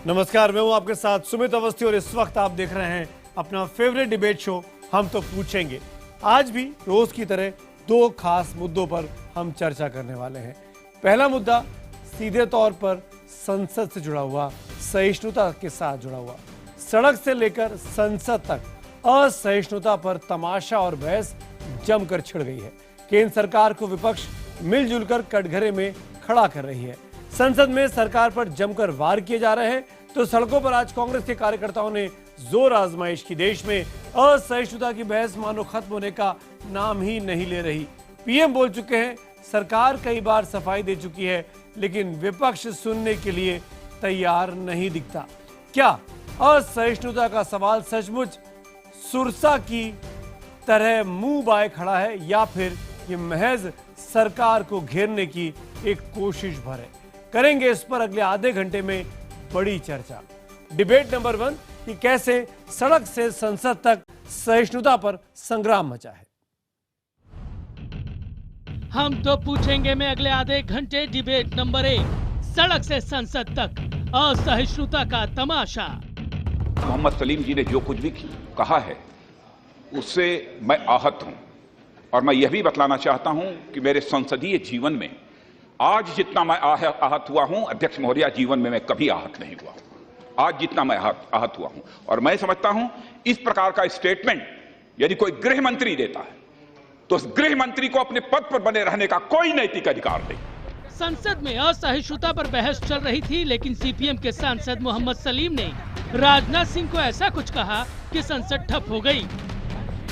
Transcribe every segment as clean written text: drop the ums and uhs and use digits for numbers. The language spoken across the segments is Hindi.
नमस्कार, मैं हूं आपके साथ सुमित अवस्थी और इस वक्त आप देख रहे हैं अपना फेवरेट डिबेट शो हम तो पूछेंगे। आज भी रोज की तरह दो खास मुद्दों पर हम चर्चा करने वाले हैं। पहला मुद्दा सीधे तौर पर संसद से जुड़ा हुआ, सहिष्णुता के साथ जुड़ा हुआ। सड़क से लेकर संसद तक असहिष्णुता पर तमाशा और बहस जमकर छिड़ गई है। केंद्र सरकार को विपक्ष मिलजुल कर कटघरे में खड़ा कर रही है। संसद में सरकार पर जमकर वार किए जा रहे हैं तो सड़कों पर आज कांग्रेस के कार्यकर्ताओं ने जोर आजमाइश की। देश में असहिष्णुता की बहस मानो खत्म होने का नाम ही नहीं ले रही। पीएम बोल चुके हैं, सरकार कई बार सफाई दे चुकी है, लेकिन विपक्ष सुनने के लिए तैयार नहीं दिखता। क्या असहिष्णुता का सवाल सचमुच सुरसा की तरह मुंह बाए खड़ा है या फिर ये महज सरकार को घेरने की एक कोशिश भर है? करेंगे इस पर अगले आधे घंटे में बड़ी चर्चा। डिबेट नंबर 1 कि कैसे सड़क से संसद तक सहिष्णुता पर संग्राम मचा है। हम तो पूछेंगे में अगले आधे घंटे डिबेट नंबर 1, सड़क से संसद तक असहिष्णुता का तमाशा। मोहम्मद सलीम जी ने जो कुछ भी कहा है उससे मैं आहत हूं और मैं यह भी बतलाना चाहता हूं कि मेरे संसदीय जीवन में आज जितना मैं आहत हुआ हूं, अध्यक्ष महोदय, जीवन में मैं कभी आहत नहीं हुआ। आज जितना मैं आहत हुआ हूं और मैं समझता हूं इस प्रकार का स्टेटमेंट यदि कोई गृह मंत्री देता है तो उस गृह मंत्री को अपने पद पर बने रहने का कोई नैतिक अधिकार नहीं। संसद में असहिष्णुता पर बहस चल रही थी, लेकिन सीपीएम के सांसद मोहम्मद सलीम ने राजनाथ सिंह को ऐसा कुछ कहा कि संसद ठप हो गई।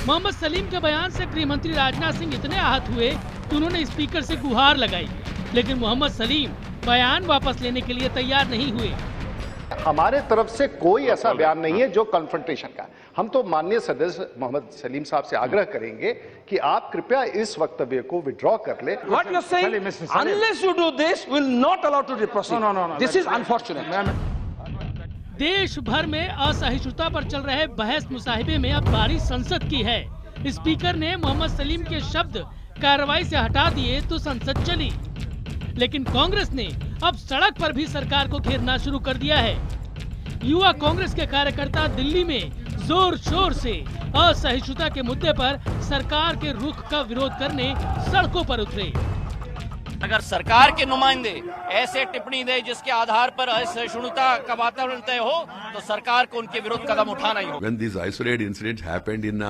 मोहम्मद सलीम के बयान से गृह मंत्री राजनाथ सिंह इतने आहत हुए कि उन्होंने स्पीकर से गुहार लगाई, लेकिन मोहम्मद सलीम बयान वापस लेने के लिए तैयार नहीं हुए। हमारे तरफ से कोई ऐसा बयान नहीं है जो कन्फ्रंटेशन का। हम तो माननीय सदस्य मोहम्मद सलीम साहब से आग्रह करेंगे कि आप कृपया इस वक्तव्य को विड्रॉ कर ले। What you're saying, unless you do this, will not allow to proceed. No. This is unfortunate. देश भर में असहिष्णुता पर चल रहे बहस मुसाहिबे में अब बारी संसद की है। स्पीकर ने मोहम्मद सलीम के शब्द कार्रवाई से हटा दिए तो संसद चली, लेकिन कांग्रेस ने अब सड़क पर भी सरकार को घेरना शुरू कर दिया है। युवा कांग्रेस के कार्यकर्ता दिल्ली में जोर शोर से असहिष्णुता के मुद्दे पर सरकार के रुख का विरोध करने सड़कों पर उतरे। अगर सरकार के नुमाइंदे ऐसे टिप्पणी दे जिसके आधार पर असहिष्णुता का वातावरण तय हो तो सरकार को उनके विरुद्ध कदम उठाना ही होगा। When these isolated incidents happened in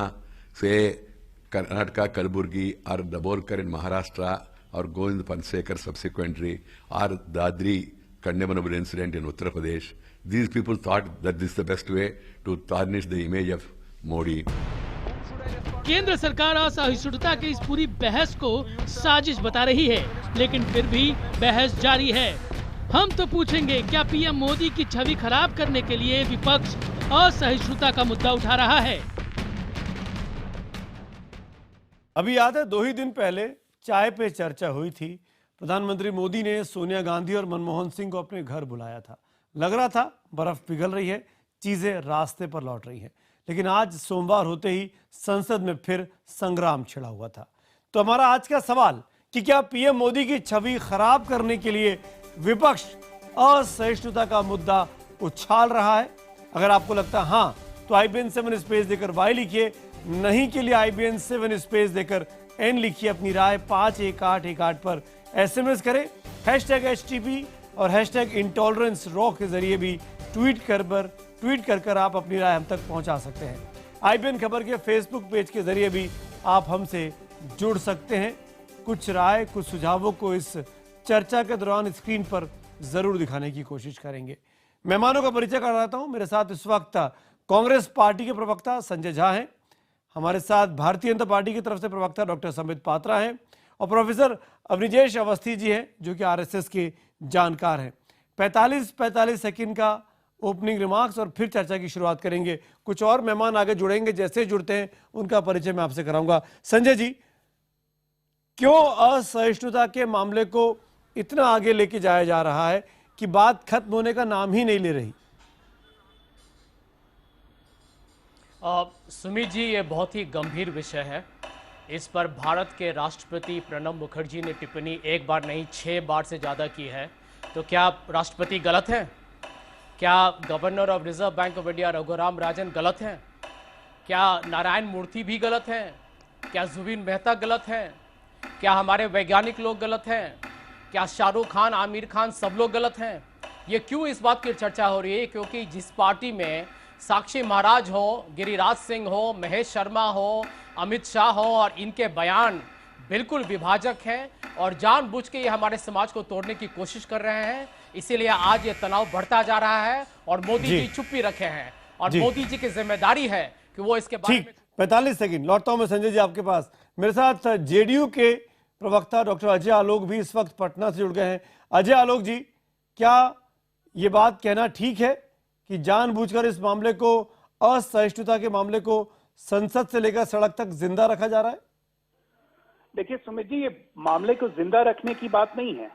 say Karnataka, Kalburgi or Dabolkar in Maharashtra or Govind Pansekar subsequently or Dadri condemnable incident in Uttar Pradesh, these people thought that this is the best way to tarnish the image of Modi. केंद्र सरकार असहिष्णुता की इस पूरी बहस को साजिश बता रही है, लेकिन फिर भी बहस जारी है। हम तो पूछेंगे, क्या पीएम मोदी की छवि खराब करने के लिए विपक्ष असहिष्णुता का मुद्दा उठा रहा है? अभी याद है 2 ही दिन पहले चाय पे चर्चा हुई थी। प्रधानमंत्री मोदी ने सोनिया गांधी और मनमोहन सिंह को अपने घर बुलाया था। लग रहा था बर्फ पिघल रही है, चीजें रास्ते पर लौट रही हैं। लेकिन आज सोमवार होते ही संसद में फिर संग्राम छिड़ा हुआ था। तो हमारा आज का सवाल कि क्या पीएम मोदी की छवि खराब करने के लिए विपक्ष असहिष्णुता का मुद्दा उछाल रहा है? अगर आपको लगता है हाँ, तो IBN 7 स्पेस देकर वाई लिखिए, नहीं के लिए IBN 7 स्पेस देकर N लिखिए। अपनी राय 51818 पर SMS करें। #HTP और #इंटॉलरेंस के जरिए भी ट्वीट कर आप अपनी राय हम तक पहुंचा सकते हैं। IBN खबर के फेसबुक पेज के जरिए भी आप हमसे जुड़ सकते हैं। कुछ राय, कुछ सुझावों को इस चर्चा के दौरान स्क्रीन पर जरूर दिखाने की कोशिश करेंगे। मेहमानों का परिचय कराता हूं। मेरे साथ इस वक्त कांग्रेस पार्टी के प्रवक्ता संजय झा हैं, हमारे साथ भारतीय जनता पार्टी की तरफ से प्रवक्ता डॉक्टर संबित पात्रा हैं और प्रोफेसर अवनीजेश अवस्थी जी हैं जो कि RSS के जानकार हैं। 45 सेकंड का ओपनिंग रिमार्क्स और फिर चर्चा की शुरुआत करेंगे। कुछ और मेहमान आगे जुड़ेंगे, जैसे जुड़ते हैं उनका परिचय मैं आपसे कराऊंगा। संजय जी, क्यों असहिष्णुता के मामले को इतना आगे लेके जाया जा रहा है कि बात खत्म होने का नाम ही नहीं ले रही? सुमित जी, ये बहुत ही गंभीर विषय है। इस पर भारत के राष्ट्रपति प्रणब मुखर्जी ने टिप्पणी 1 बार नहीं 6 बार से ज़्यादा की है। तो क्या राष्ट्रपति गलत हैं? क्या governor of Reserve Bank of India Raghuram Rajan गलत हैं? क्या नारायण मूर्ति भी गलत हैं? क्या जुबिन मेहता गलत हैं? क्या हमारे वैज्ञानिक लोग गलत हैं? क्या शाहरुख खान, आमिर खान सब लोग गलत हैं? ये क्यों इस बात की चर्चा हो रही है? क्योंकि जिस पार्टी में साक्षी महाराज हो, गिरिराज सिंह हो, महेश शर्मा हो, अमित शाह हो और इनके बयान बिल्कुल विभाजक हैं और जानबूझ के ये हमारे समाज को तोड़ने की कोशिश कर रहे हैं। इसीलिए आज ये तनाव बढ़ता जा रहा है और मोदी जी चुप्पी रखे हैं और मोदी जी की जिम्मेदारी है कि वो इसके बारे में। 45 सेकंड लौटता हूं मैं संजय जी आपके पास। मेरे साथ जेडीयू के प्रवक्ता डॉक्टर अजय आलोक भी इस वक्त पटना से जुड़ गए हैं। अजय आलोक जी, क्या ये बात कहना ठीक है कि जानबूझकर इस मामले को, असहिष्णुता के मामले को संसद से लेकर सड़क तक जिंदा रखा जा रहा है? देखिए सुमित जी, ये मामले को जिंदा रखने की बात नहीं है।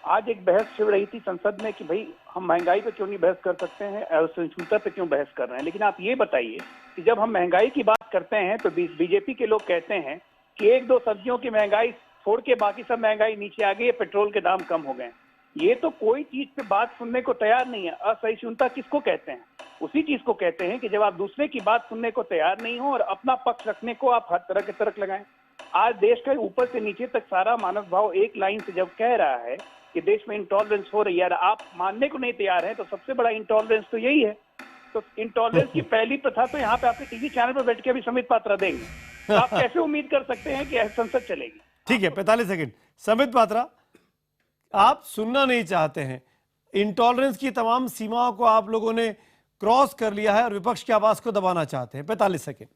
आज एक बहस छिड़ रही थी संसद में कि भाई हम महंगाई पे क्यों नहीं बहस कर सकते हैं, असहिष्णुता पे क्यों बहस कर रहे हैं। लेकिन आप ये बताइए कि जब हम महंगाई की बात करते हैं तो बीजेपी के लोग कहते हैं कि 1-2 सब्जियों की महंगाई छोड़ के बाकी सब महंगाई नीचे आ गई है, पेट्रोल के दाम कम हो गए। ये तो कोई चीज पे बात सुनने को तैयार नहीं है। असहिष्णुता किसको कहते हैं? उसी चीज को कहते हैं कि जब आप दूसरे की बात सुनने को तैयार नहीं हो और अपना पक्ष रखने को आप हर तरह के तर्क लगाएं। आज देश का ऊपर से नीचे तक सारा मानव भाव एक लाइन से जब कह रहा है कि देश में इंटॉलरेंस हो रही है, आप मानने को नहीं तैयार हैं, तो सबसे बड़ा इंटॉलरेंस तो यही है। तो इंटॉलरेंस की पहली प्रथा तो यहाँ पे आपके टीवी चैनल पर बैठ के अभी समित पात्रा देंगे, तो आप कैसे उम्मीद कर सकते हैं कि संसद चलेगी? ठीक है, 45 सेकंड। समित पात्रा, आप सुनना नहीं चाहते हैं, इंटॉलरेंस की तमाम सीमाओं को आप लोगों ने क्रॉस कर लिया है और विपक्ष की आवाज को दबाना चाहते हैं। 45 सेकंड।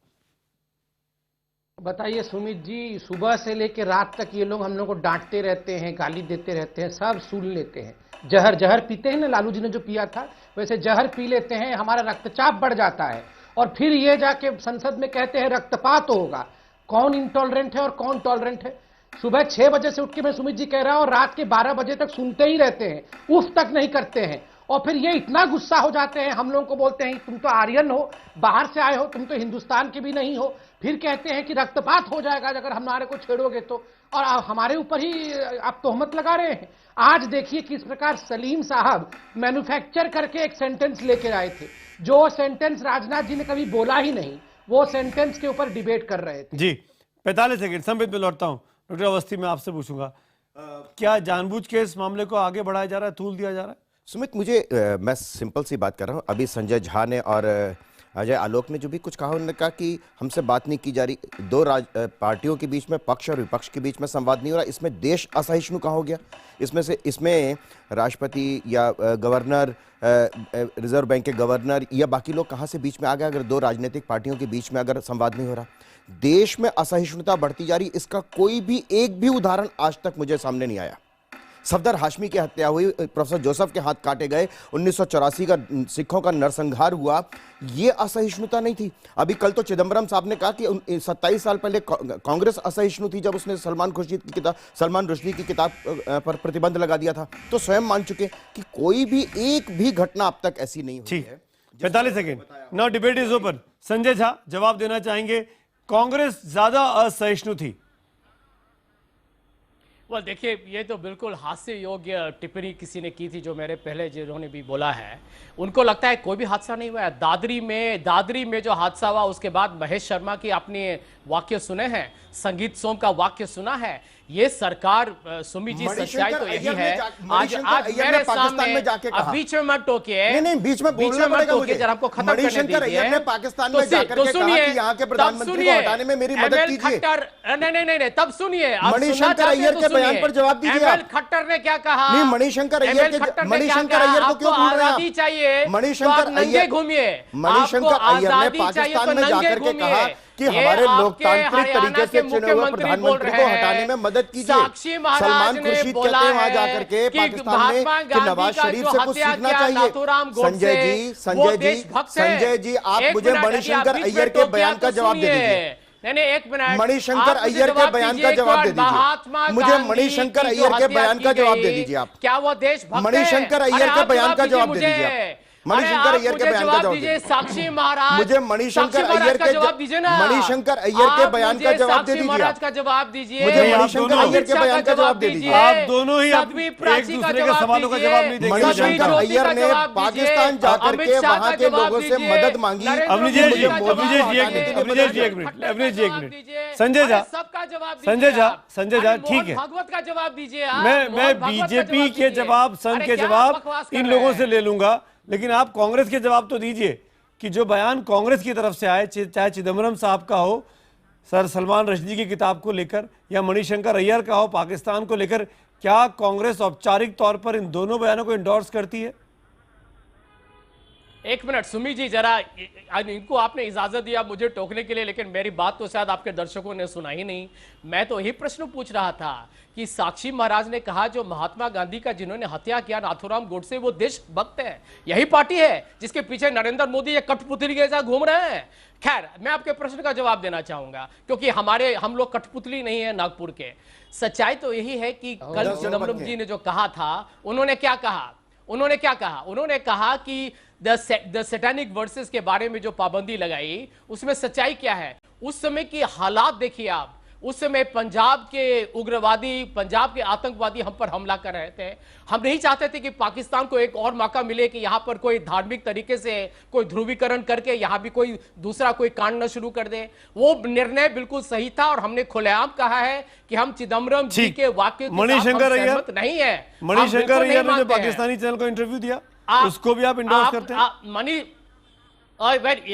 बताइए सुमित जी, सुबह से लेकर रात तक ये लोग हम लोग को डांटते रहते हैं, गाली देते रहते हैं, सब सुन लेते हैं। जहर पीते हैं ना, लालू जी ने जो पिया था वैसे जहर पी लेते हैं, हमारा रक्तचाप बढ़ जाता है और फिर ये जाके संसद में कहते हैं रक्तपात होगा। कौन इंटॉलरेंट है और कौन टॉलरेंट है? सुबह 6 बजे से उठ के मैं सुमित जी कह रहा हूं और रात के 12 बजे तक सुनते ही रहते हैं, उफ तक नहीं करते हैं। और फिर ये इतना गुस्सा हो जाते हैं, हम लोगों को बोलते हैं तुम तो आर्यन हो, बाहर से आए हो, तुम तो हिंदुस्तान के भी नहीं हो। फिर कहते हैं कि रक्तपात हो जाएगा अगर हमारे को छेड़ोगे तो, और हमारे ऊपर ही आप तोहमत लगा रहे हैं। आज देखिए किस प्रकार सलीम साहब मैन्युफैक्चर करके एक सेंटेंस लेकर आए थे, जो सेंटेंस राजनाथ जी ने कभी बोला ही नहीं, वो सेंटेंस के ऊपर डिबेट कर रहे थे। जी 45 सेकंड। संबित में लौटता हूं। डॉक्टर अवस्थी, मैं आपसे पूछूंगा, क्या जानबूझ के इस मामले को आगे बढ़ाया जा रहा है, तूल दिया जा रहा है? सुमित, मैं सिंपल सी बात कर रहा हूँ। अभी संजय झा ने और अजय आलोक ने जो भी कुछ कहा, उन्होंने कहा कि हमसे बात नहीं की जा रही, दो पार्टियों के बीच में, पक्ष और विपक्ष के बीच में संवाद नहीं हो रहा। इसमें देश असहिष्णु कहाँ हो गया? इसमें राष्ट्रपति या गवर्नर, रिजर्व बैंक के गवर्नर या बाकी लोग कहाँ से बीच में आ गए? अगर दो राजनीतिक पार्टियों के बीच में अगर संवाद नहीं हो रहा, देश में असहिष्णुता बढ़ती जा रही, इसका कोई भी एक भी उदाहरण आज तक मुझे सामने नहीं आया। सफदर हाशमी की हत्या हुई, प्रोफेसर जोसेफ के हाथ काटे गए, 1984 का सिखों का नरसंहार हुआ, ये असहिष्णुता नहीं थी। अभी कल तो चिदंबरम साहब ने कहा कि 27 साल पहले कांग्रेस असहिष्णु थी जब उसने सलमान रुश्दी की किताब पर प्रतिबंध लगा दिया था। तो स्वयं मान चुके कि कोई भी एक भी घटना अब तक ऐसी नहीं हुई है। 45 second. Now debate is open. Sanjay Jha जवाब देना चाहेंगे, कांग्रेस ज्यादा असहिष्णु थी? well, देखिए, ये तो बिल्कुल हास्य योग्य टिप्पणी किसी ने की थी, जो मेरे पहले जिन्होंने भी बोला है, उनको लगता है कोई भी हादसा नहीं हुआ है। दादरी में जो हादसा हुआ, उसके बाद महेश शर्मा की अपने वाक्य सुने हैं, संगीत सोम का वाक्य सुना है। ये सरकार, सुमी जी, सच्चाई तो यही है। आज मेरे सामने बीच में मत टोकिए, नहीं, बीच में मत टोकिए, जरा हमको खत्म करने दीजिए। ने पाकिस्तान में जाकर के कहा कि यहाँ के प्रधानमंत्री को हटाने में मेरी मदद कीजिए। नहीं, तब सुनिए, मणिशंकर अय्यर के बयान पर जवाब दीजिए। एमएल खट्टर ने क्या कहा? नहीं, मणिशंकर अय्यर को क्यों बोल रहे हैं? चाहिए मणिशंकर अय्यर घूमिए, मणिशंकर अय्यर ने पाकिस्तान में जाकर के कहा कि हमारे लोकतांत्रिक तरीके से चुने हुए प्रधानमंत्री को हटाने में मदद कीजिए। सलमान खुर्शीद कहते हैं वहां जाकर के पाकिस्तान में कि नवाज शरीफ से कुछ सीखना चाहिए। संजय जी, आप मुझे मणिशंकर अय्यर के बयान का जवाब दे दीजिए। नहीं, एक मिनट, मणिशंकर अय्यर के बयान का जवाब दे दीजिए। मुझे मणिशंकर अय्यर के बयान का जवाब दे दीजिए। आप क्या वो देशभक्त? मणिशंकर अय्यर के बयान का जवाब दे दीजिए। मणिशंकर अय्यर के बयान का जवाब दीजिए। साक्षी महाराज, मुझे मणिशंकर अय्यर के जवाब दीजिए ना। मणिशंकर अय्यर के बयान का जवाब दे दीजिए। महाराज का जवाब दीजिए। मुझे मणिशंकर अय्यर के बयान का जवाब दे दीजिए। आप दोनों ही एक दूसरे के सवालों का जवाब नहीं देंगे। मणिशंकर अय्यर ने पाकिस्तान जाकर के वहां के लोगों से मदद मांगी। अवनीश जी एक मिनट, संजय झा ठीक है, भागवत का जवाब दीजिए। मैं बीजेपी के जवाब, संघ के जवाब इन लोगों से ले लूंगा, लेकिन आप कांग्रेस के जवाब तो दीजिए कि जो बयान कांग्रेस की तरफ से आए, चाहे चिदम्बरम साहब का हो सर सलमान रश्दी की किताब को लेकर या मणिशंकर अय्यर का हो पाकिस्तान को लेकर, क्या कांग्रेस औपचारिक तौर पर इन दोनों बयानों को इंडोर्स करती है? एक मिनट सुमी जी, जरा इनको आपने इजाजत दिया मुझे टोकने के लिए, लेकिन मेरी बात तो शायद आपके दर्शकों ने सुना ही नहीं। मैं तो यही प्रश्न पूछ रहा था कि साक्षी महाराज ने कहा जो महात्मा गांधी का जिन्होंने हत्या किया नाथूराम गोडसे, वो देशभक्त है। यही पार्टी है जिसके पीछे नरेंद्र मोदी एक कठपुतली के जैसा घूम रहे हैं। खैर, मैं आपके प्रश्न का जवाब देना चाहूंगा, क्योंकि हम लोग कठपुतली नहीं है नागपुर के। सच्चाई तो यही है कि कल चिदम्बरम जी ने जो कहा था, उन्होंने क्या कहा? उन्होंने कहा कि द सैटेनिक वर्सेस के बारे में जो पाबंदी लगाई, उसमें सच्चाई क्या है? उस समय की हालात देखिए आप। उस समय पंजाब के उग्रवादी, पंजाब के आतंकवादी हम पर हमला कर रहे थे। हम नहीं चाहते थे कि पाकिस्तान को एक और मौका मिले कि यहां पर कोई धार्मिक तरीके से कोई ध्रुवीकरण करके यहां भी कोई दूसरा कोई कांड न शुरू कर दे। वो निर्णय बिल्कुल सही था और हमने खुलेआम कहा है कि हम चिदम्बरम जी के वाक्य मणिशंकर अय्यर नहीं है। मणिशंकर अय्यर ने जो पाकिस्तानी चैनल को इंटरव्यू दिया, उसको भी आप इंडोर्स करते हैं?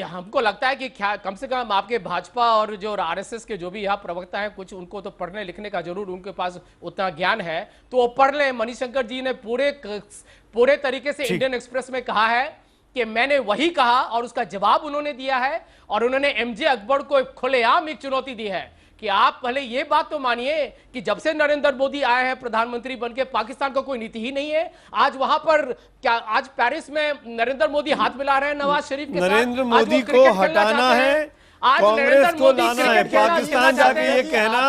हमको लगता है कि कम से कम आपके भाजपा और जो आरएसएस के जो भी यहाँ प्रवक्ता हैं, कुछ उनको तो पढ़ने लिखने का जरूर उनके पास उतना ज्ञान है, तो वो पढ़ लें। मणिशंकर जी ने पूरे तरीके से इंडियन एक्सप्रेस में कहा है कि मैंने वही कहा और उसका जवाब उन्होंने दिया है। और उन्होंने एमजे अकबर को खुलेआम एक चुनौती दी है कि आप पहले ये बात तो मानिए कि जब से नरेंद्र मोदी आए हैं प्रधानमंत्री बनके, पाकिस्तान का कोई नीति ही नहीं है। आज वहां पर क्या, आज पेरिस में नरेंद्र मोदी हाथ मिला रहे हैं नवाज शरीफ के साथ। नरेंद्र मोदी को हटाना है, कांग्रेस को लाना है, पाकिस्तान जाके ये कहना,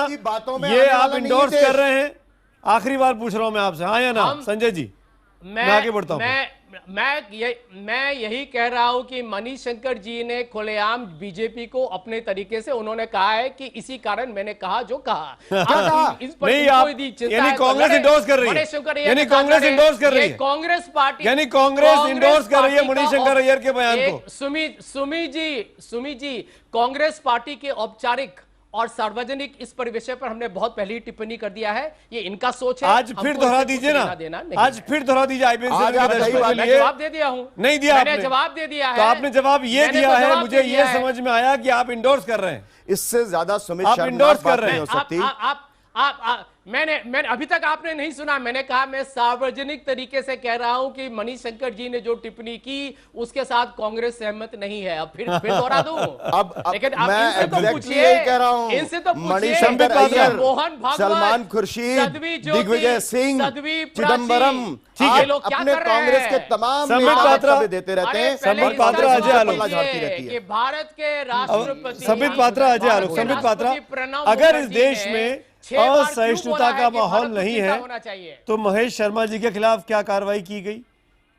ये आप इंडोर्स कर रहे हैं? आखिरी बार पूछ रहा हूं मैं आपसे, हाँ या ना? संजय जी, मैं आगे बढ़ता हूं। मैं यही कह रहा हूं कि मणिशंकर जी ने खुलेआम बीजेपी को अपने तरीके से उन्होंने कहा है कि इसी कारण मैंने कहा जो कहा। नहीं, आप यानी कांग्रेस इंडोर्स कर रही है, यानी कांग्रेस इंडोर्स कर रही है, कांग्रेस पार्टी, यानी कांग्रेस इंडोर्स कर रही है मणिशंकर अय्यर के बयान को। सुमी जी, कांग्रेस पार्टी के औपचारिक और सार्वजनिक इस परिविषय पर हमने बहुत पहले ही टिप्पणी कर दिया है। ये इनका सोच है। आज फिर दोहरा दीजिए ना, आज फिर दोहरा दीजिए। जवाब दे दिया हूं, नहीं दिया मैंने जवाब दे दिया है। तो आपने जवाब ये दिया है, मुझे ये समझ में आया कि आप इंडोर्स कर रहे हैं। इससे ज्यादा सुमित आप इंडोर्स कर रहे हैं। मैंने अभी तक आपने नहीं सुना। मैंने कहा मैं सार्वजनिक तरीके से कह रहा हूं कि मणिशंकर जी ने जो टिप्पणी की उसके साथ कांग्रेस सहमत नहीं है। अब फिर दोहरा दूं। लेकिन मैं एग्जैक्टली यही कह रहा हूं। इनसे तो मणिशंकर अय्यर, मोहन भागवत, सलमान खुर्शीद, दिग्विजय सिंह, चिदम्बरम, अपने कांग्रेस के तमाम नेता देते रहते हैं। संबित पात्रा, अजय आलोक, कि भारत के राष्ट्रपति संबित पात्रा, अजय आलोक, संबित पात्रा, अगर इस देश में असहिष्णुता का माहौल नहीं है तो महेश शर्मा जी के खिलाफ क्या कार्रवाई की गई,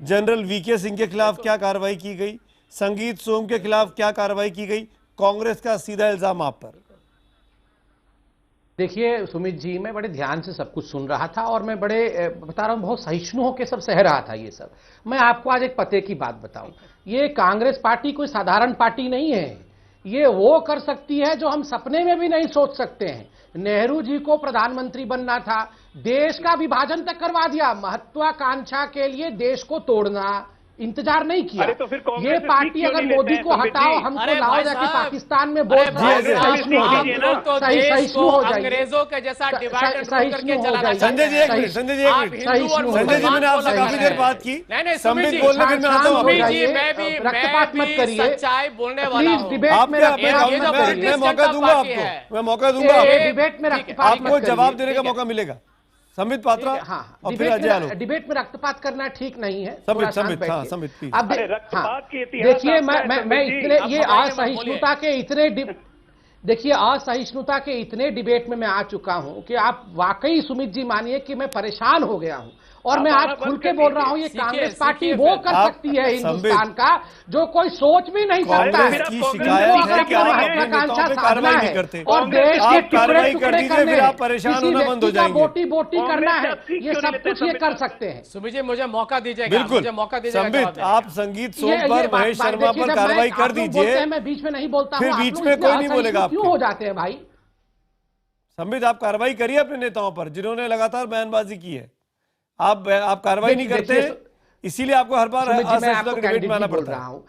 जनरल वीके सिंह के खिलाफ क्या कार्रवाई की गई, संगीत सोम के खिलाफ क्या कार्रवाई की गई? कांग्रेस का सीधा इल्जाम आप पर। देखिए सुमित जी, मैं बड़े ध्यान से सब कुछ सुन रहा था और मैं बड़े बता रहा हूं बहुत सहिष्णु होकर सब सह रहा था ये सब। मैं आपको आज एक पते की बात बताऊं, ये कांग्रेस पार्टी कोई साधारण पार्टी नहीं है। ये वो कर सकती है जो हम सपने में भी नहीं सोच सकते हैं। नेहरू जी को प्रधानमंत्री बनना था, देश का विभाजन तक करवा दिया। महत्वाकांक्षा के लिए देश को तोड़ना, इंतजार नहीं किया। अरे तो फिर ये पार्टी अगर मोदी को हटाओ, हमको लाओ जाके पाकिस्तान में वोट सहिष्णु हो जाइए, अंग्रेजों के जैसा डिवाइड करके चलाना। संजय जी एक मिनट, संजय जी मैंने आपसे काफी देर बात की, संबित बोलने फिर मैं आता हूँ। रक्तपात मत करिए, सच्चाई बोलने वाला हूँ। मैं मौका दूंगा आपको, मैं मौका दूंगा डिबेट में आपको जवाब देने का मौका मिलेगा। संबित पात्रा, हाँ, और फिर अजय आलोक। डिबेट में रक्तपात करना ठीक नहीं है। अब देखिए मैं इतने ये असहिष्णुता के इतने देखिए असहिष्णुता के इतने डिबेट में मैं आ चुका हूं कि आप वाकई सुमित जी मानिए कि मैं परेशान हो गया हूं। और मैं आज खुल के बोल रहा हूं, ये कांग्रेस पार्टी वो कर सकती है हिंदुस्तान का जो कोई सोच भी नहीं सकता है। की शिकायत है कि आप अपने नेताओं पे कार्रवाई नहीं करते और देश के कार्रवाई कर दीजिए, फिर आप परेशान होना बंद हो जाएंगे। बोटी बोटी करना है, ये सब कुछ ये कर सकते हैं। सुमित जी मुझे मौका दीजिएगा, बिल्कुल मुझे मौका दीजिएगा। संबित, आप संगीत सोम पर महेश शर्मा पर कार्रवाई कर दीजिए, मैं बीच में नहीं बोलता फिर बीच में कोई नहीं बोलेगा। क्यों हो जाते हैं भाई? संबित, आप कार्रवाई करिए अपने नेताओं पर जिन्होंने लगातार बयानबाजी की है। आप कार्रवाई नहीं करते, इसीलिए आपको हर बार डिबेट में आना पड़ता है।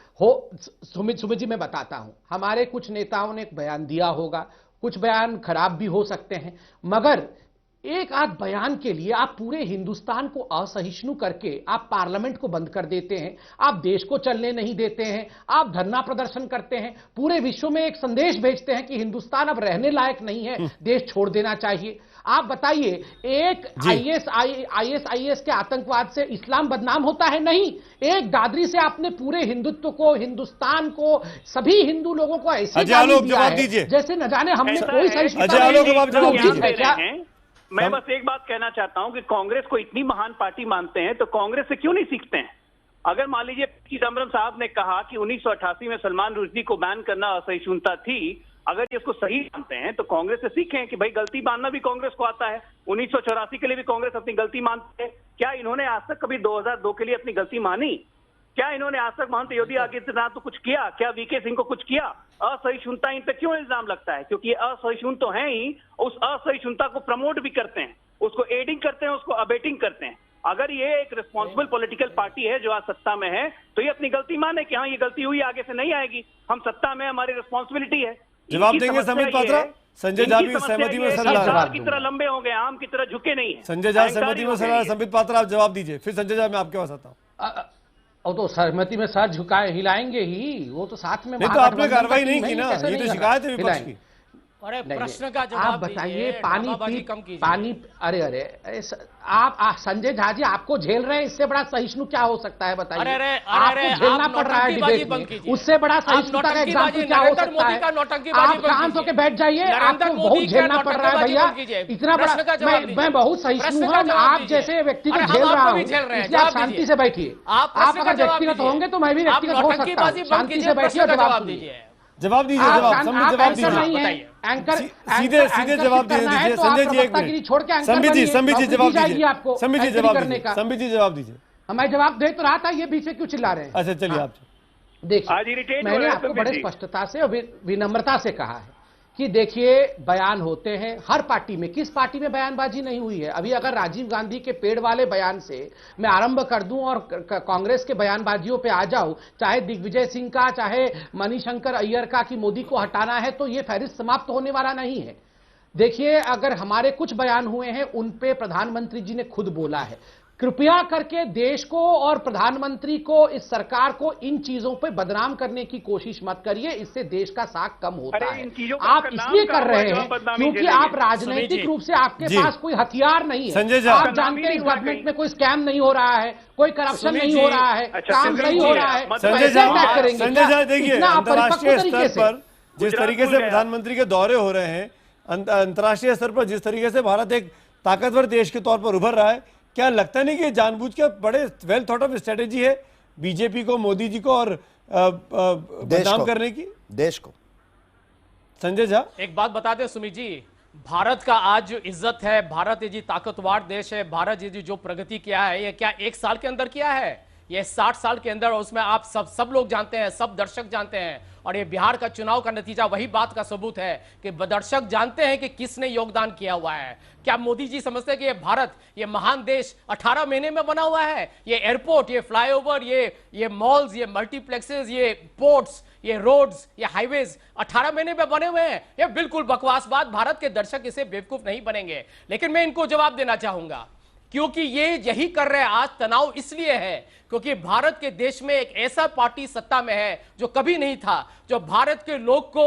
सुमित जी मैं बताता हूं, हमारे कुछ नेताओं ने एक बयान दिया होगा, कुछ बयान खराब भी हो सकते हैं, मगर एक आध बयान के लिए आप पूरे हिंदुस्तान को असहिष्णु करके आप पार्लियामेंट को बंद कर देते हैं, आप देश को चलने नहीं देते हैं, आप धरना प्रदर्शन करते हैं, पूरे विश्व में एक संदेश भेजते हैं कि हिंदुस्तान अब रहने लायक नहीं है, देश छोड़ देना चाहिए। आप बताइए, एक आईएस के आतंकवाद से इस्लाम बदनाम होता है? नहीं। एक दादरी से आपने पूरे हिंदुत्व को, हिंदुस्तान को, सभी हिंदू लोगों को ऐसे जवाब दीजिए जैसे न जाने हमने कोई सही। मैं बस एक बात कहना चाहता हूं कि कांग्रेस को इतनी महान पार्टी मानते हैं तो कांग्रेस से क्यों नहीं सीखते हैं? अगर मान लीजिए चिदम्बरम साहब ने कहा कि 1988 में सलमान रुश्दी को बैन करना असहिष्णुता थी, अगर इसको सही मानते हैं तो कांग्रेस से सीखें कि भाई गलती मानना भी कांग्रेस को आता है। 1984 के लिए भी कांग्रेस अपनी गलती मानती है। क्या इन्होंने आज तक कभी 2002 के लिए अपनी गलती मानी? क्या इन्होंने आज तक महंत योगी आदित्यनाथ को कुछ किया? क्या वीके सिंह को कुछ किया? असहिष्णुता इन पे क्यों इल्जाम लगता है? क्योंकि ये असहिष्णु तो है ही, उस असहिष्णुता को प्रमोट भी करते हैं, उसको एडिंग करते हैं, उसको अबेटिंग करते हैं। अगर ये एक रिस्पॉन्सिबल पॉलिटिकल पार्टी है जो आज सत्ता में है, तो ये अपनी गलती माने कि हाँ ये गलती हुई, आगे से नहीं आएगी। हम सत्ता में, हमारी रिस्पॉन्सिबिलिटी है। जवाब देंगे संबित पात्रा? संजय झा भी सहमति में सरदार की तरह लंबे हो गए, आम की तरह झुके नहीं है। संजय झा सहमति में सलाह। संबित पात्रा आप जवाब दीजिए, फिर संजय झा मैं आपके पास आता हूँ। और तो सहमति में सर झुकाए हिलाएंगे ही, वो तो साथ में। नहीं तो आपने कार्रवाई नहीं की ना, ये तो शिकायत है विपक्ष की। अरे प्रश्न का जवाब आप बताइए, पानी अरे आप संजय झा जी आपको झेल रहे हैं, इससे बड़ा सहिष्णु क्या हो सकता है बताइए? आपको झेलना पड़ रहा है डिबेट में, उससे बड़ा सहिष्णुता का एग्जाम्पल क्या हो सकता है? आप शांत होकर बैठ जाइए, आपको बहुत झेलना पड़ रहा है भैया, इतना बड़ा। मैं बहुत सहिष्णु हूँ, आप जैसे व्यक्ति को झेल रहा हूँ, इसलिए आप शांति से बैठिए। आप अगर व्यक्तिगत होंगे तो मैं भी व्यक्तिगत हो सकता हूँ। शांति से बैठिए और जवाब दीजिए। जवाब दीजिए, जवाब दीजिए, सीधे जवाब दीजिए। संजय जी एक मिनट, संबित जी जवाब दीजिए, संबित जी जवाब दीजिए। मैं जवाब दे तो रहा था, ये बीच में क्यों चिल्ला रहे हैं? अच्छा चलिए आप देखिए, मैंने आपको बड़े स्पष्टता से और विनम्रता से कहा है कि देखिए बयान होते हैं हर पार्टी में, किस पार्टी में बयानबाजी नहीं हुई है? अभी अगर राजीव गांधी के पेड़ वाले बयान से मैं आरंभ कर दूं और कांग्रेस के बयानबाजियों पे आ जाऊं, चाहे दिग्विजय सिंह का, चाहे मणिशंकर अय्यर का, कि मोदी को हटाना है, तो ये फहरिस्त समाप्त होने वाला नहीं है। देखिए, अगर हमारे कुछ बयान हुए हैं उन पे प्रधानमंत्री जी ने खुद बोला है, कृपया करके देश को और प्रधानमंत्री को, इस सरकार को इन चीजों पे बदनाम करने की कोशिश मत करिए, इससे देश का साख कम होता है। आप इसलिए कर रहे हैं क्योंकि आप राजनीतिक रूप से आपके पास कोई हथियार नहीं है। आप जानते हैं इस गवर्नमेंट में कोई स्कैम नहीं हो रहा है, कोई करप्शन नहीं हो रहा है, काम सही हो रहा है। संजय झा देखिए, अंतर्राष्ट्रीय स्तर पर जिस तरीके से प्रधानमंत्री के दौरे हो रहे हैं, अंतर्राष्ट्रीय स्तर पर जिस तरीके से भारत एक ताकतवर देश के तौर पर उभर रहा है, क्या लगता नहीं कि जानबूझ के बड़े वेल थॉट ऑफ स्ट्रेटेजी है बीजेपी को, मोदी जी को और बदनाम करने की देश को? संजय झा एक बात बता दें सुमित जी, भारत का आज जो इज्जत है, भारत ये जी ताकतवर देश है, भारत ये जो प्रगति किया है, ये क्या एक साल के अंदर किया है? ये 60 साल के अंदर, और उसमें आप सब लोग जानते हैं, सब दर्शक जानते हैं। और ये बिहार का चुनाव का नतीजा वही बात का सबूत है कि दर्शक जानते हैं कि किसने योगदान किया हुआ है। क्या मोदी जी समझते हैं कि ये भारत, ये महान देश 18 महीने में बना हुआ है? ये एयरपोर्ट, ये फ्लाईओवर, ये मॉल्स, ये मल्टीप्लेक्सेस, ये पोर्ट्स, ये रोड्स, ये हाईवेज 18 महीने में बने हुए हैं? ये बिल्कुल बकवास बात। भारत के दर्शक इसे बेवकूफ नहीं बनेंगे। लेकिन मैं इनको जवाब देना चाहूंगा, क्योंकि ये यही कर रहे हैं। आज तनाव इसलिए है क्योंकि भारत के देश में एक ऐसा पार्टी सत्ता में है जो कभी नहीं था, जो भारत के लोग को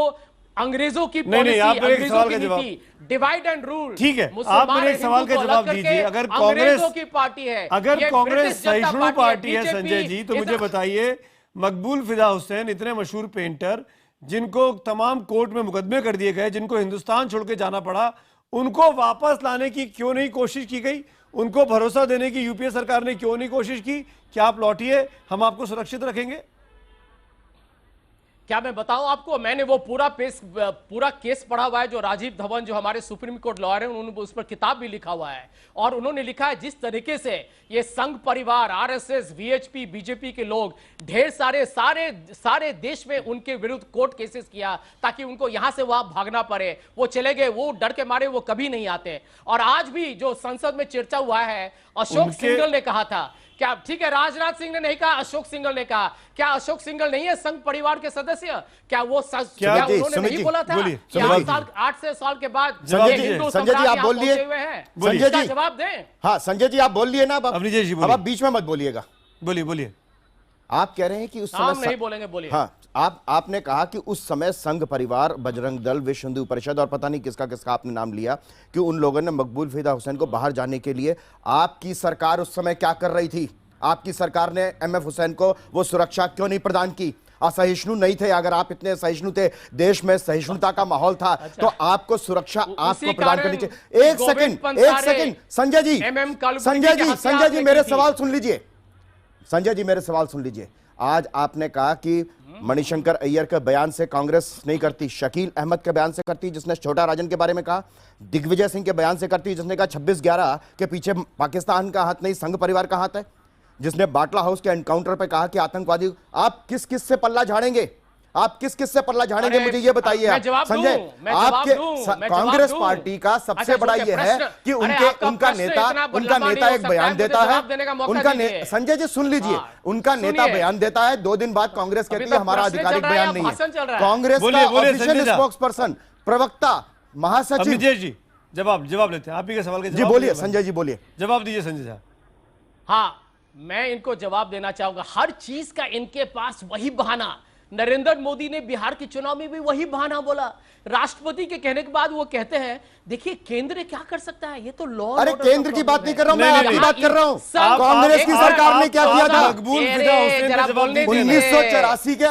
अंग्रेजों की पॉलिसी, अंग्रेजों की नीति, डिवाइड एंड रूल, ठीक है, आप मेरे एक सवाल का जवाब दीजिए। अगर कांग्रेस की पार्टी है, अगर कांग्रेस सहिष्णु पार्टी है संजय जी, तो मुझे बताइए, मकबूल फिदा हुसैन इतने मशहूर पेंटर जिनको तमाम कोर्ट में मुकदमे कर दिए गए, जिनको हिंदुस्तान छोड़ के जाना पड़ा, उनको वापस लाने की क्यों नहीं कोशिश की गई? उनको भरोसा देने की यूपीए सरकार ने क्यों नहीं कोशिश की कि आप लौटिए, हम आपको सुरक्षित रखेंगे? क्या मैं बताऊं आपको, मैंने वो पूरा केस पढ़ा हुआ है जो राजीव धवन जो हमारे सुप्रीम कोर्ट लॉयर हैं, उन्होंने उस पर किताब भी लिखा हुआ है। और उन्होंने लिखा है जिस तरीके से ये संघ परिवार, आरएसएस, वीएचपी, बीजेपी के लोग ढेर सारे देश में उनके विरुद्ध कोर्ट केसेस किया ताकि उनको यहां से वहां भागना पड़े। वो चले गए, वो डर के मारे वो कभी नहीं आते। और आज भी जो संसद में चर्चा हुआ है, अशोक सिंघल ने कहा था, क्या ठीक है राजनाथ सिंह ने नहीं कहा, अशोक सिंघल ने कहा, क्या अशोक सिंघल नहीं है संघ परिवार के सदस्य? क्या वो क्या उन्होंने नहीं बोला था कि 8 साल के बाद संजय जी आप बोल लिए, संजय जी जवाब दें। हाँ संजय जी आप बोल लिए ना, अब आप बीच में मत बोलिएगा। बोलिए। आप कह रहे हैं कि उस समय नहीं बोलेंगे, बोलिए। हाँ, आपने कहा कि उस समय संघ परिवार, बजरंग दल, विश्व हिंदू परिषद और पता नहीं किसका आपने नाम लिया कि उन लोगों ने मकबूल फिदा हुसैन को बाहर जाने के लिए, आपकी सरकार उस समय क्या कर रही थी? आपकी सरकार ने एमएफ हुसैन को वो सुरक्षा क्यों नहीं प्रदान की? असहिष्णु नहीं थे? अगर आप इतने सहिष्णु थे, देश में सहिष्णुता का माहौल था, तो आपको सुरक्षा आपको प्रदान करनी चाहिए। एक सेकंड संजय जी मेरे सवाल सुन लीजिए। संजय जी मेरे सवाल सुन लीजिए। आज आपने कहा कि मणिशंकर अय्यर के बयान से कांग्रेस नहीं करती, शकील अहमद के बयान से करती जिसने छोटा राजन के बारे में कहा, दिग्विजय सिंह के बयान से करती जिसने कहा 26/11 के पीछे पाकिस्तान का हाथ नहीं संघ परिवार का हाथ है, जिसने बाटला हाउस के एनकाउंटर पे कहा कि आतंकवादी। आप किस किस से पल्ला झाड़ेंगे? आप किस किस से पल्ला झाड़ेंगे? मुझे ये बताइए आप संजय। आपके कांग्रेस पार्टी का सबसे बड़ा ये है कि उनका नेता एक बयान देता है, संजय जी सुन लीजिए, उनका नेता बयान देता है, 2 दिन बाद कांग्रेस कहती है हमारा आधिकारिक बयान नहीं है। कांग्रेस का ऑफिशियल स्पोक्सपर्सन, प्रवक्ता, महासचिव जी जवाब लेते हैं आप ही के सवाल के। जी बोलिए संजय जी, बोलिए, जवाब दीजिए संजय साहब। हाँ, मैं इनको जवाब देना चाहूंगा। हर चीज का इनके पास वही बहाना। नरेंद्र मोदी ने बिहार के चुनाव में भी वही बहाना बोला। राष्ट्रपति के कहने के बाद वो कहते हैं देखिए केंद्र क्या कर सकता है, ये तो लॉ। अरे केंद्र की बात नहीं कर रहा हूं, मैं आपकी बात कर रहा हूं। कांग्रेस की सरकार ने क्या किया था? 1984 के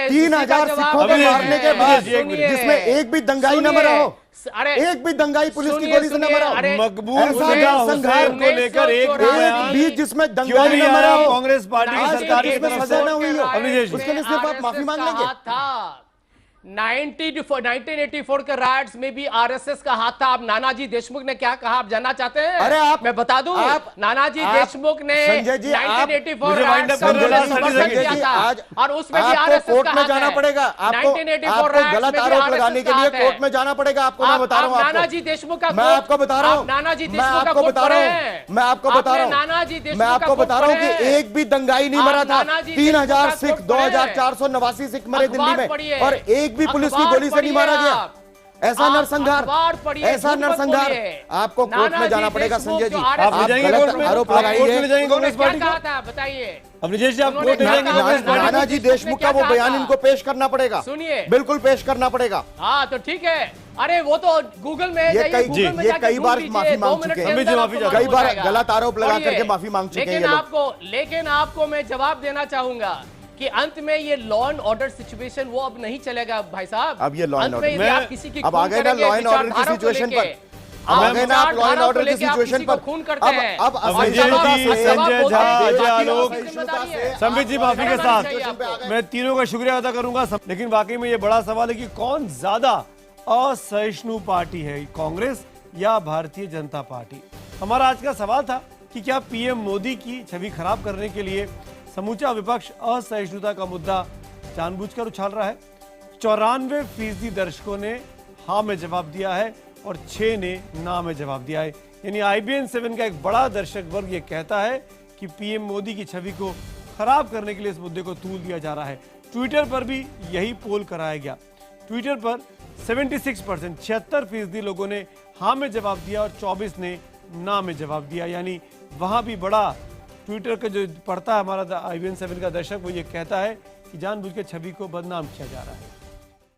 3000 सिखों को मारने के बाद जिसमें एक भी दंगाई न मरा हो, एक भी दंगाई पुलिस की गोली से न मरा हो, मकबूल फिदा हुसैन को लेकर एक बीच जिसमें दंगाई न मरा हो, कांग्रेस पार्टी की सरकार इसमें सजा न हुई हो, उसके लिए सिर्फ आप माफी मांग लेंगे। 1984 के राइट्स में भी आरएसएस का हाथ था। आप नानाजी देशमुख ने क्या कहा आप जानना चाहते हैं? अरे मैं बता दूं, नानाजी देशमुख ने 1984 किया था और उसमें भी आरएसएस कोर्ट में जाना पड़ेगा। आपको गलत आरोप लगाने के लिए कोर्ट में जाना पड़ेगा। आपको मैं बता रहा हूँ, नानाजी देशमुख का, मैं आपको बता रहा हूँ, नानाजी मैं आपको बता रहा हूँ, मैं आपको बता रहा हूँ कि एक भी दंगाई नहीं मरा था। 3000 सिख, 2489 सिख मरे दिल्ली में और एक भी पुलिस की गोली से नहीं मारा गया। ऐसा नरसंहार, ऐसा नरसंहार आपको कोर्ट में जाना पड़ेगा संजय जी। आप गलत आरोप लगाएंगे। बताइए नानाजी देशमुख का वो बयान इनको पेश करना पड़ेगा, सुनिए, बिल्कुल पेश करना पड़ेगा। हाँ तो ठीक है। अरे वो तो गूगल में ये कई बार माफी मांग चुके हैं, कई बार गलत आरोप लगा करके माफी मांग चुके हैं। लेकिन आपको मैं जवाब देना चाहूंगा कि अंत में ये लॉ एंड ऑर्डर सिचुएशन वो अब नहीं चलेगा भाई साहब। अब ये लॉ एंड ऑर्डर अब आ गए ना, लॉ एंड ऑर्डर की सिचुएशन पर अब आ गए ना, आप लॉ एंड ऑर्डर की सिचुएशन पर खून करते हैं। अब संबित जी माफी के साथ मैं तीनों का शुक्रिया अदा करूंगा, लेकिन वाकई में ये बड़ा सवाल है कि कौन ज्यादा असहिष्णु पार्टी है, कांग्रेस या भारतीय जनता पार्टी। हमारा आज का सवाल था कि क्या पीएम मोदी की छवि खराब करने के लिए समूचा विपक्ष असहिष्णुता का मुद्दा जानबूझकर उछाल रहा है। 94% दर्शकों ने हाँ में जवाब दिया है और 6 ने ना में जवाब दिया है। यानी IBN 7 का एक बड़ा दर्शक वर्ग ये कहता है कि पीएम मोदी की छवि को खराब करने के लिए इस मुद्दे को तूल दिया जा रहा है। ट्विटर पर भी यही पोल कराया गया। ट्विटर पर 76% 76% लोगों ने हाँ में जवाब दिया और 24 ने ना में जवाब दिया। यानी वहां भी बड़ा ट्विटर का जो पढ़ता है हमारा IBN 7 का दर्शक, वो ये कहता है कि जानबूझ के छवि को बदनाम किया जा रहा है।